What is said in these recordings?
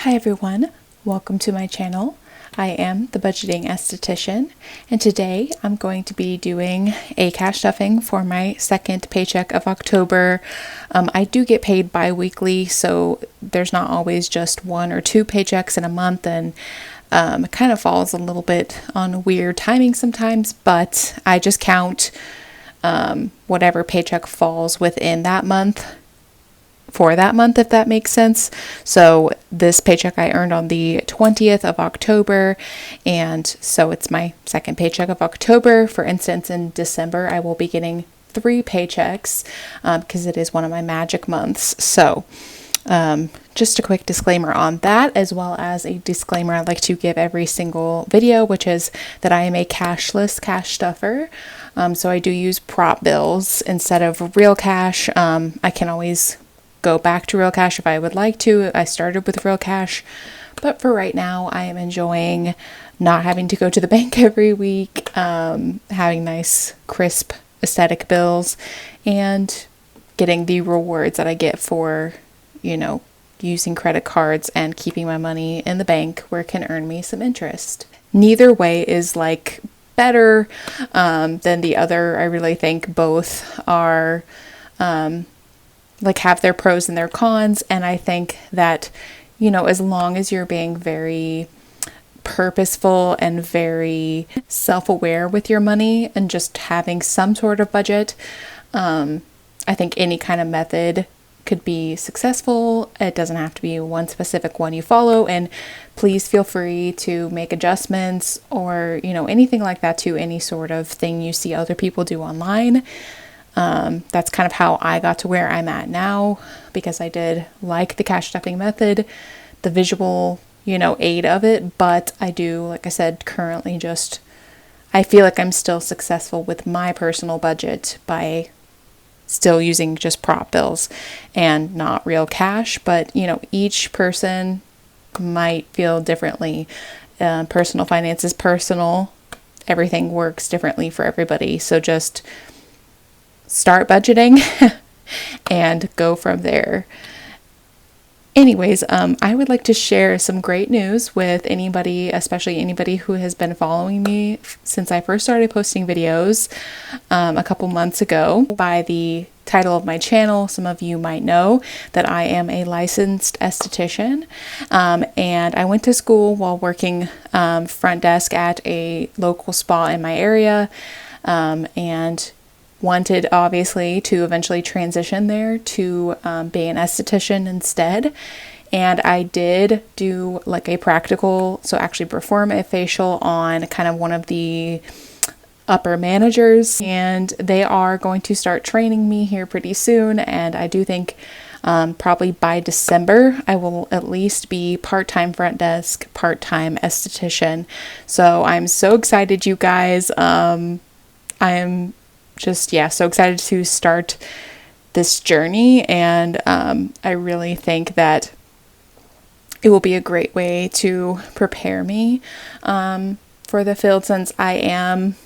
Hi everyone, welcome to my channel. I am the budgeting esthetician, and today I'm going to be doing a cash stuffing for my second paycheck of October. I do get paid bi-weekly, so there's not always just one or two paychecks in a month, and it kind of falls a little bit on weird timing sometimes, but I just count whatever paycheck falls within that month for that month, if that makes sense. So this paycheck I earned on the 20th of October, and so it's my second paycheck of October. For instance, in December I will be getting 3 paychecks because it is one of my magic months. So just a quick disclaimer on that, as well as a disclaimer I'd like to give every single video, which is that I am a cashless cash stuffer. So I do use prop bills instead of real cash. I can always go back to real cash if I would like to. I started with real cash, but for right now I am enjoying not having to go to the bank every week, having nice crisp aesthetic bills, and getting the rewards that I get for, using credit cards and keeping my money in the bank where it can earn me some interest. Neither way is better than the other. I really think both are have their pros and their cons, and I think that as long as you're being very purposeful and very self-aware with your money and just having some sort of budget, I think any kind of method could be successful. It doesn't have to be one specific one you follow, and please feel free to make adjustments or anything like that to any sort of thing you see other people do online. That's kind of how I got to where I'm at now, because I did like the cash stuffing method, the visual, aid of it, but I do, like I said, currently I feel like I'm still successful with my personal budget by still using just prop bills and not real cash, but, each person might feel differently. Personal finance is personal. Everything works differently for everybody. So just start budgeting and go from there. Anyways, I would like to share some great news with anybody, especially anybody who has been following me since I first started posting videos a couple months ago. By the title of my channel, some of you might know that I am a licensed esthetician, and I went to school while working front desk at a local spa in my area, and wanted obviously to eventually transition there to be an esthetician instead. And I did do a practical, so actually perform a facial on kind of one of the upper managers, and they are going to start training me here pretty soon. And I do think probably by December I will at least be part-time front desk, part-time esthetician. So I'm so excited, you guys. I am just, so excited to start this journey, and I really think that it will be a great way to prepare me for the field, since I am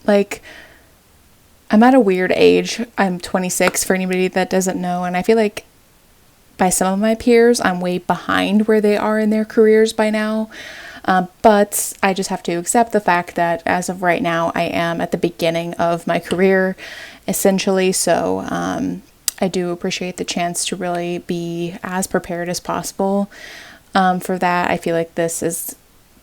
I'm at a weird age. I'm 26 for anybody that doesn't know, and I feel like by some of my peers I'm way behind where they are in their careers by now. But I just have to accept the fact that as of right now, I am at the beginning of my career, essentially. So I do appreciate the chance to really be as prepared as possible for that. I feel like this has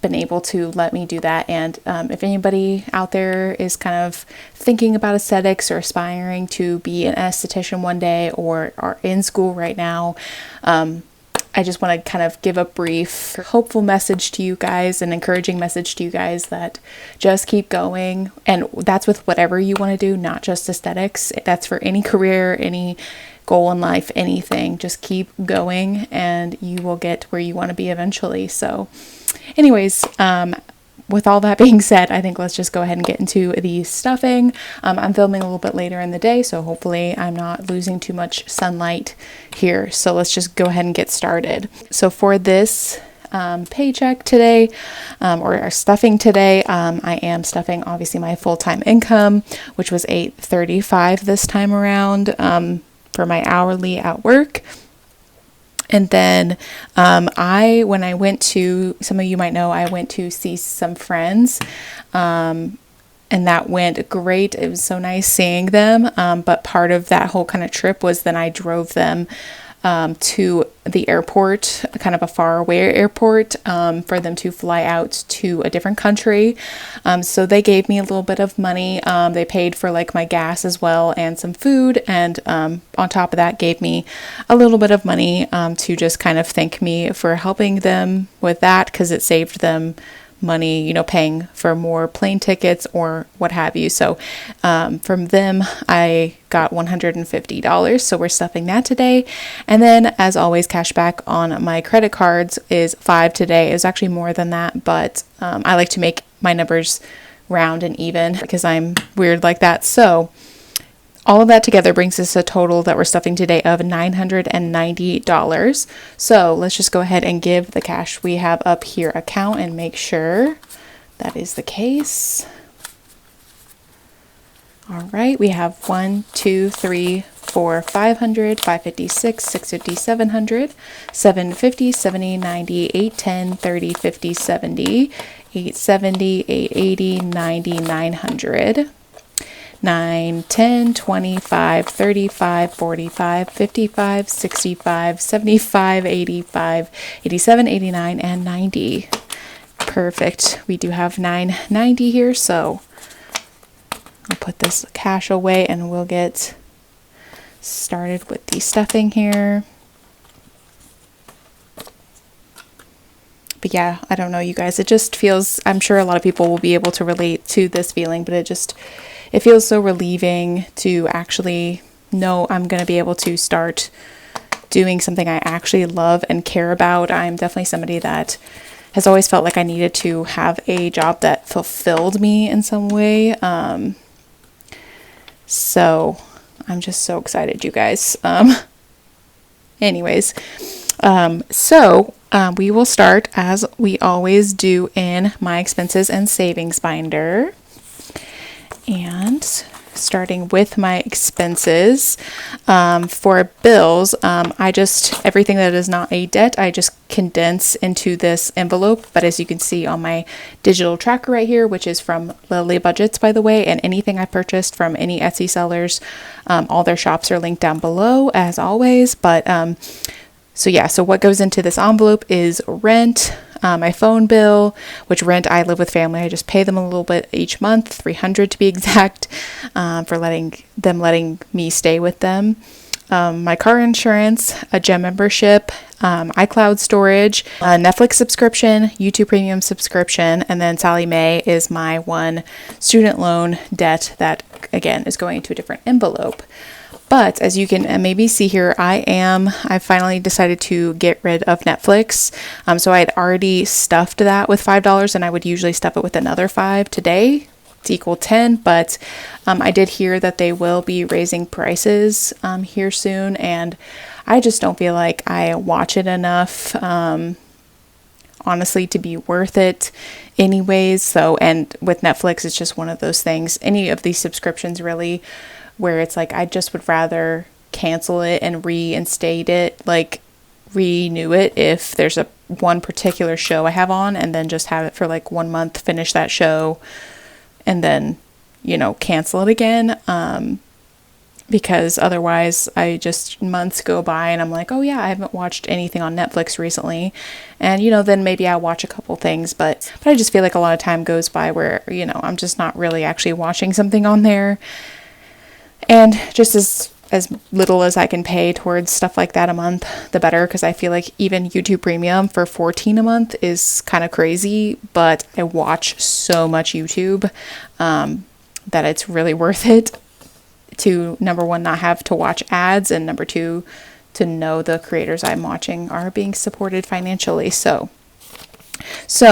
been able to let me do that. And if anybody out there is kind of thinking about aesthetics or aspiring to be an esthetician one day, or are in school right now, I just want to kind of give a brief, hopeful message to you guys, an encouraging message to you guys that just keep going. And that's with whatever you want to do, not just aesthetics. That's for any career, any goal in life, anything. Just keep going and you will get where you want to be eventually. So anyways, with all that being said, I think let's just go ahead and get into the stuffing. I'm filming a little bit later in the day, so hopefully I'm not losing too much sunlight here. So let's just go ahead and get started. So for this paycheck today, or our stuffing today, I am stuffing obviously my full-time income, which was $8.35 this time around for my hourly at work. And then when I went to, some of you might know, I went to see some friends, and that went great. It was so nice seeing them. But part of that whole kind of trip was then I drove them to the airport, kind of a faraway airport, for them to fly out to a different country. So they gave me a little bit of money. They paid for like my gas as well and some food. And on top of that, gave me a little bit of money to just kind of thank me for helping them with that, because it saved them money, you know, paying for more plane tickets or what have you. So from them, I got $150. So we're stuffing that today. And then, as always, cash back on my credit cards is $5 today. It was actually more than that, but I like to make my numbers round and even because I'm weird like that. So all of that together brings us a total that we're stuffing today of $990. So let's just go ahead and give the cash we have up here a count and make sure that is the case. All right, we have 1, 2, 3, 4, 500, 556, 650, 700, 750, 70, 90, 810, 30, 50, 70, 870, 880, 90, 900. 9, 10, 25, 35, 45, 55, 65, 75, 85, 87, 89, and 90. Perfect. We do have 990 here, so I'll put this cash away and we'll get started with the stuffing here. But yeah, I don't know, you guys, it just feels, I'm sure a lot of people will be able to relate to this feeling, but it feels so relieving to actually know I'm going to be able to start doing something I actually love and care about. I'm definitely somebody that has always felt like I needed to have a job that fulfilled me in some way. So I'm just so excited, you guys. Anyways, we will start as we always do in my expenses and savings binder. And starting with my expenses, for bills, everything that is not a debt, I just condense into this envelope. But as you can see on my digital tracker right here, which is from Lily Budgets, by the way, and anything I purchased from any Etsy sellers, all their shops are linked down below as always. But, so what goes into this envelope is rent, my phone bill, which rent, I live with family. I just pay them a little bit each month, $300 to be exact, for letting me stay with them. My car insurance, a gym membership, iCloud storage, a Netflix subscription, YouTube Premium subscription, and then Sally Mae is my one student loan debt that, again, is going into a different envelope. But as you can maybe see here, I finally decided to get rid of Netflix. So I had already stuffed that with $5, and I would usually stuff it with another $5 today to equal 10. But I did hear that they will be raising prices here soon, and I just don't feel like I watch it enough, honestly, to be worth it anyways. So, and with Netflix, it's just one of those things, any of these subscriptions really, where it's like I just would rather cancel it and reinstate it, like renew it if there's one particular show I have on, and then just have it for like 1 month, finish that show, and then, cancel it again. Because otherwise months go by and I'm like, oh yeah, I haven't watched anything on Netflix recently. And, then maybe I'll watch a couple things, but I just feel like a lot of time goes by where, I'm just not really actually watching something on there. And just as little as I can pay towards stuff like that a month, the better, because I feel like even YouTube Premium for $14 a month is kind of crazy, but I watch so much YouTube that it's really worth it to, number one, not have to watch ads, and number two, to know the creators I'm watching are being supported financially. So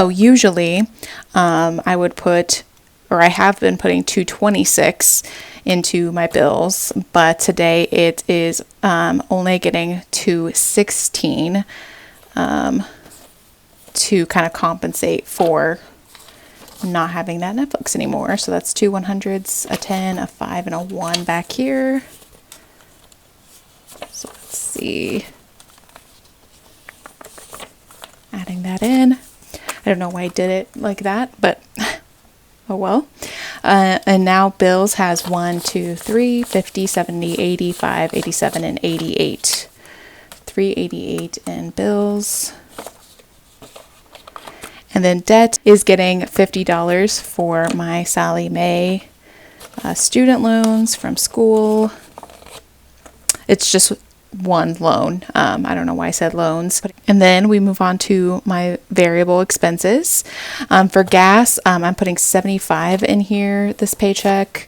usually I would put, or I have been putting $226 into my bills, but today it is only getting $216 to kind of compensate for not having that Netflix anymore. So that's 2 100s, a 10, a 5, and a 1 back here. So let's see. adding that in. I don't know why I did it like that, but oh well. And now bills has 1, 2, 3, 50, 70, 85, 87, and 88. 388 in bills. And then debt is getting $50 for my Sally Mae student loans from school. It's just one loan. I don't know why I said loans. And then we move on to my variable expenses. For gas, I'm putting 75 in here this paycheck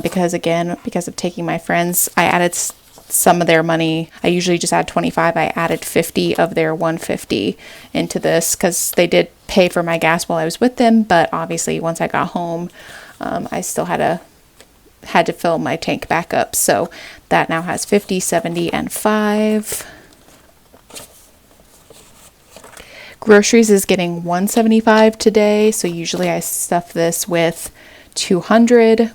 because of taking my friends, I added some of their money. I usually just add 25. I added 50 of their 150 into this because they did pay for my gas while I was with them, but obviously once I got home, I still had to fill my tank back up. So that now has 50, 70, and 5. Groceries is getting 175 today. So usually I stuff this with 200.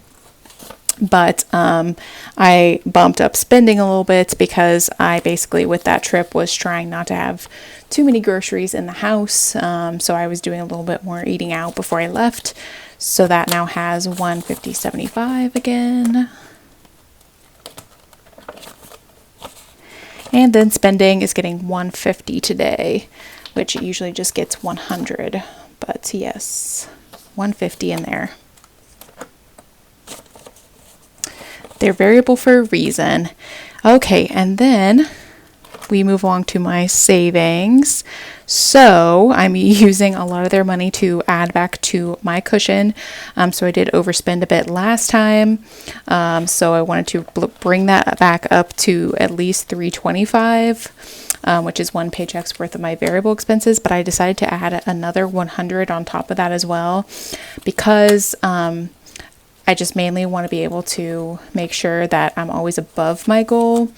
But I bumped up spending a little bit because I basically with that trip was trying not to have too many groceries in the house. So I was doing a little bit more eating out before I left. So that now has 150.75 again. And then spending is getting 150 today, which it usually just gets 100. But yes, 150 in there. They're variable for a reason. Okay, and then we move along to my savings. So I'm using a lot of their money to add back to my cushion. So I did overspend a bit last time. So I wanted to bring that back up to at least $325, which is one paycheck's worth of my variable expenses. But I decided to add another 100 on top of that as well because I just mainly want to be able to make sure that I'm always above my goal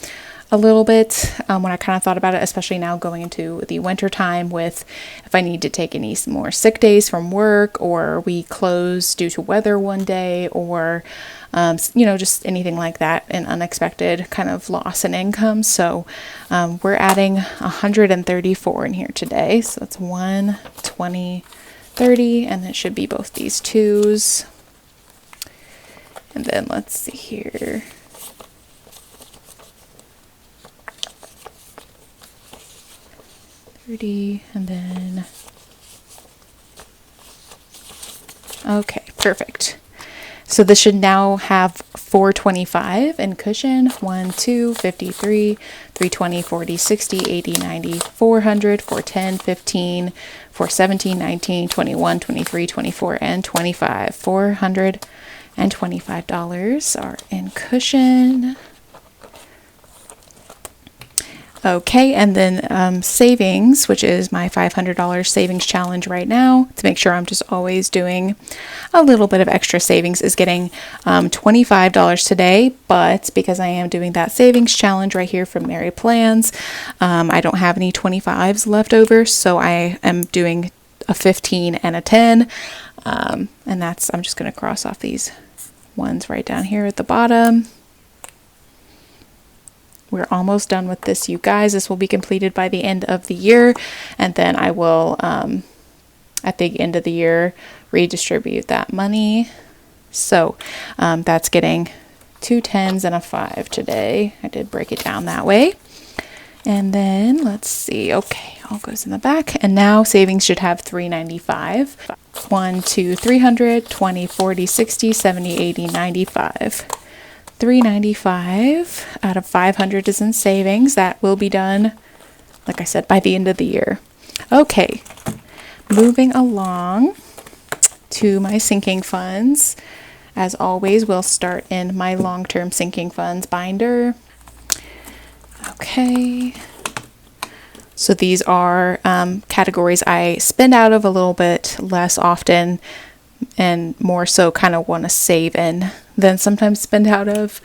a little bit when I kind of thought about it, especially now going into the winter time with if I need to take any more sick days from work or we close due to weather one day or, just anything like that, an unexpected kind of loss in income. So we're adding 134 in here today. So that's 1, 20, 30, and it should be both these twos. And then let's see here. $30 and then okay, perfect. So this should now have 425 in cushion. 1, 2, 53, 320, 40, 60, 80, 90, 400, 410, 15, 417, 19, 21, 23, 24, and 25. $425 are in cushion. Okay, and then savings, which is my $500 savings challenge right now, to make sure I'm just always doing a little bit of extra savings, is getting $25 today. But because I am doing that savings challenge right here from Mary Plans, I don't have any 25s left over, so I am doing a 15 and a 10. And I'm just going to cross off these ones right down here at the bottom. We're almost done with this, you guys. This will be completed by the end of the year, and then I will, at the end of the year, redistribute that money. So that's getting 2 10s and a 5 today. I did break it down that way. And then let's see. Okay, all goes in the back. And now savings should have $395. 1, 2, 300, 20, 40, 60, 70, 80, 95. $395 out of 500 is in savings. That will be done, like I said, by the end of the year. Okay, moving along to my sinking funds. As always, we'll start in my long-term sinking funds binder. Okay, so these are categories I spend out of a little bit less often and more so kind of want to save in than sometimes spend out of.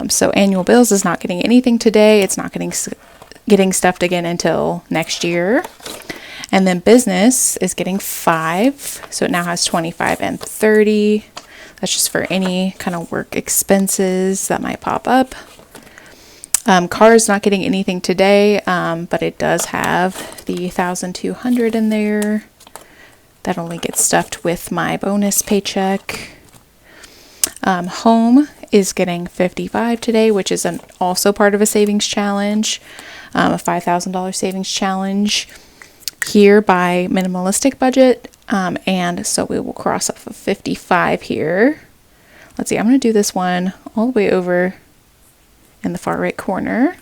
So annual bills is not getting anything today. It's not getting stuffed again until next year. And then business is getting 5. So it now has 25 and 30. That's just for any kind of work expenses that might pop up. Car is not getting anything today, but it does have the 1,200 in there. That only gets stuffed with my bonus paycheck. Home is getting 55 today, which is also part of a savings challenge, a $5,000 savings challenge here by minimalistic budget. And so we will cross off of 55 here. Let's see, I'm going to do this one all the way over in the far right corner.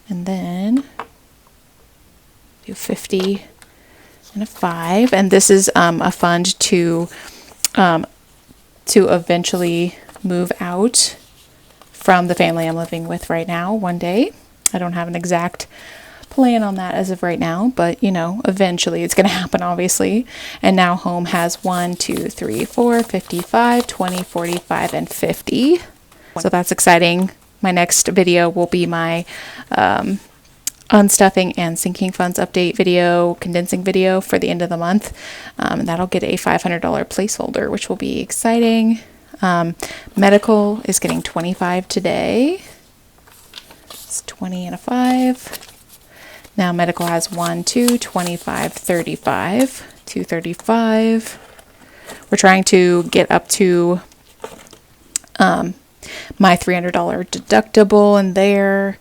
And then do 50 and a 5. And this is a fund to eventually move out from the family I'm living with right now one day. I don't have an exact plan on that as of right now, but you know, eventually it's going to happen, obviously. And now home has 1, 2, 3, 4, 55, 20, 45, and 50. So that's exciting. My next video will be my unstuffing and sinking funds update video, condensing video for the end of the month. And that'll get a $500 placeholder, which will be exciting. Medical is getting 25 today. It's 20 and a 5. Now medical has 1, 2, 25, 35, 235. We're trying to get up to my $300 deductible in there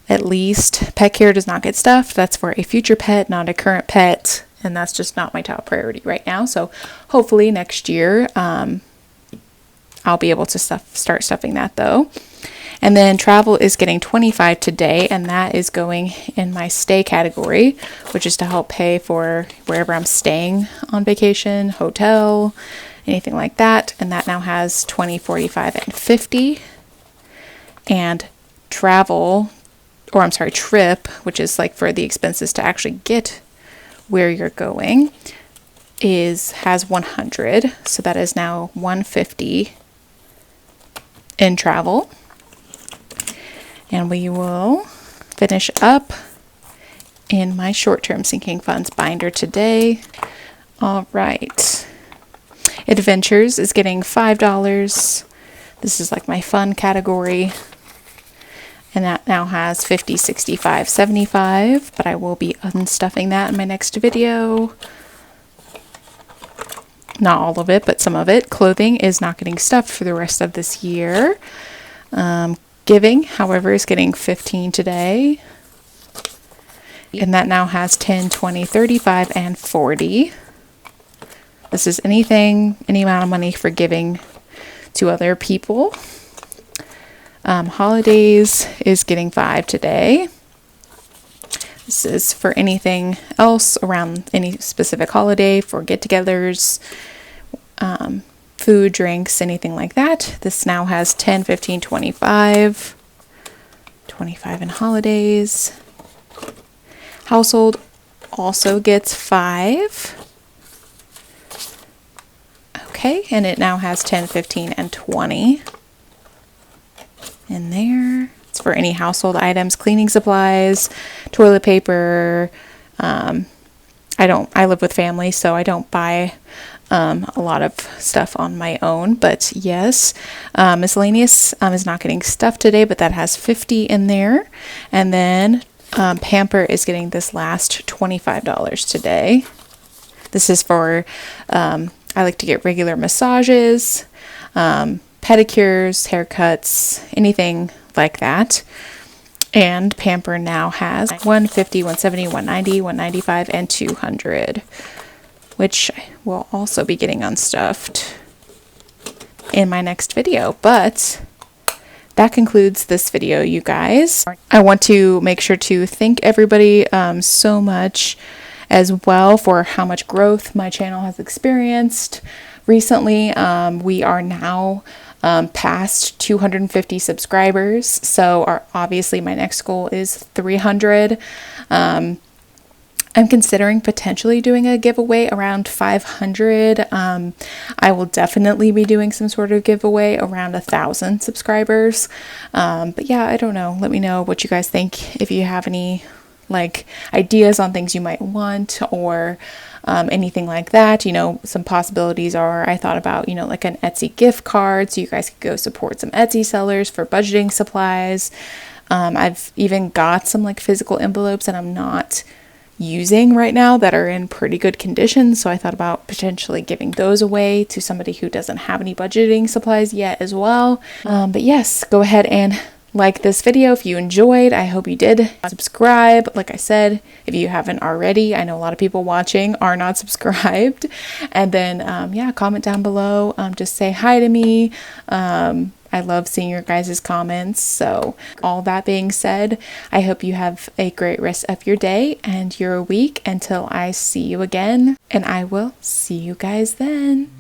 at least. Pet care does not get stuffed. That's for a future pet, not a current pet. And that's just not my top priority right now. So hopefully next year I'll be able to start stuffing that though. And then travel is getting 25 today, and that is going in my stay category, which is to help pay for wherever I'm staying on vacation, hotel, anything like that. And that now has 20, 45, and 50. And travel, or I'm sorry, trip, which is like for the expenses to actually get where you're going, has 100. So that is now 150 in travel. And we will finish up in my short-term sinking funds binder today. All right. Adventures is getting $5. This is like my fun category. And that now has 50, 65, 75. But I will be unstuffing that in my next video. Not all of it, but some of it. Clothing is not getting stuffed for the rest of this year. Giving, however, is getting 15 today. And that now has 10, 20, 35, and 40. This is any amount of money for giving to other people. Holidays is getting 5 today. This is for anything else around any specific holiday, for get-togethers, food, drinks, anything like that. This now has 10, 15, 25. 25 in holidays. Household also gets 5. Okay, and it now has 10, 15, and 20 in there. It's for any household items, cleaning supplies, toilet paper. I live with family, so I don't buy a lot of stuff on my own, but yes. Miscellaneous is not getting stuffed today, but that has 50 in there. And then Pamper is getting this last $25 today. This is for, I like to get regular massages, pedicures, haircuts, anything like that. And Pamper now has 150, 170, 190, 195, and 200. Which will also be getting unstuffed in my next video. But that concludes this video, you guys. I want to make sure to thank everybody so much as well for how much growth my channel has experienced recently. We are now past 250 subscribers. So obviously my next goal is 300. I'm considering potentially doing a giveaway around 500. I will definitely be doing some sort of giveaway around 1,000 subscribers. But yeah, I don't know. Let me know what you guys think. If you have any like ideas on things you might want, or anything like that. Some possibilities are, I thought about, like an Etsy gift card, so you guys could go support some Etsy sellers for budgeting supplies. I've even got some like physical envelopes that I'm not using right now that are in pretty good condition, so I thought about potentially giving those away to somebody who doesn't have any budgeting supplies yet as well. But yes, go ahead and like this video if you enjoyed. I hope you did. Subscribe, like I said, if you haven't already. I know a lot of people watching are not subscribed. And then comment down below, just say hi to me. I love seeing your guys' comments. So all that being said, I hope you have a great rest of your day and your week until I see you again, and I will see you guys then.